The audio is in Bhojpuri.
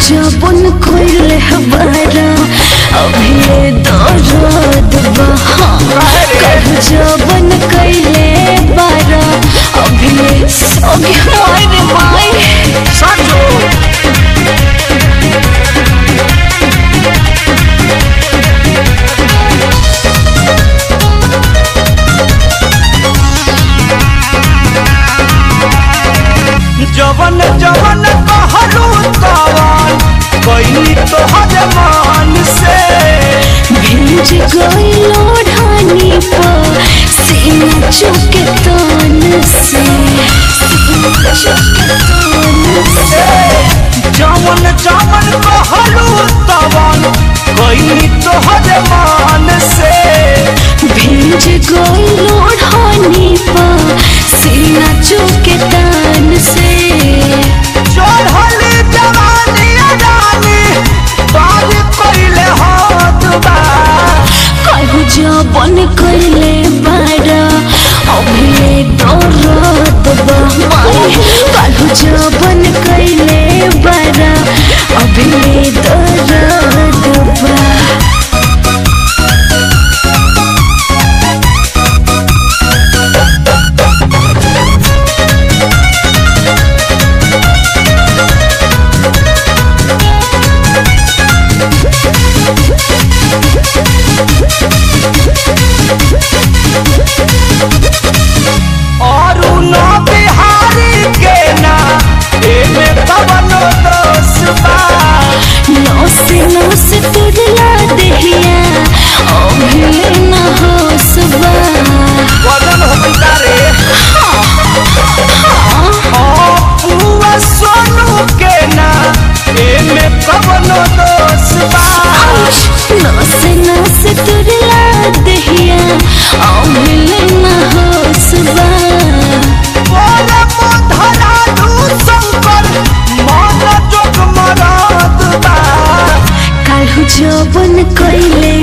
जबन कोइले हमारा अभी दर्द बहा कहू जबन कइले बारा अभी सोगे मारे माई साजो जवन जवन कहलू तवन कइली तोहर मान से भिंज गइलो ढानी पर सीना चुके तान से जवन जवन कहलू तवन कइली तोहर मान से भिंज गइलो ढानी पर सीना चुके तान से चढ़ली जवानी रानी बाज कइले हाथ बा कहू जबन कइले बारा अभी दर्द बहाई कहू जबन कइले बारा अभी दर्द बा नौस तुरला दहिया अभी न होसबा वदन हो गइता रे पूवा सोनू के ना एमे कवनो दोष बा नौस तुरला दहिया अभी न होसबा बोले मोधरा दू शंकर मन जोग मराद बा कहू जबन कइले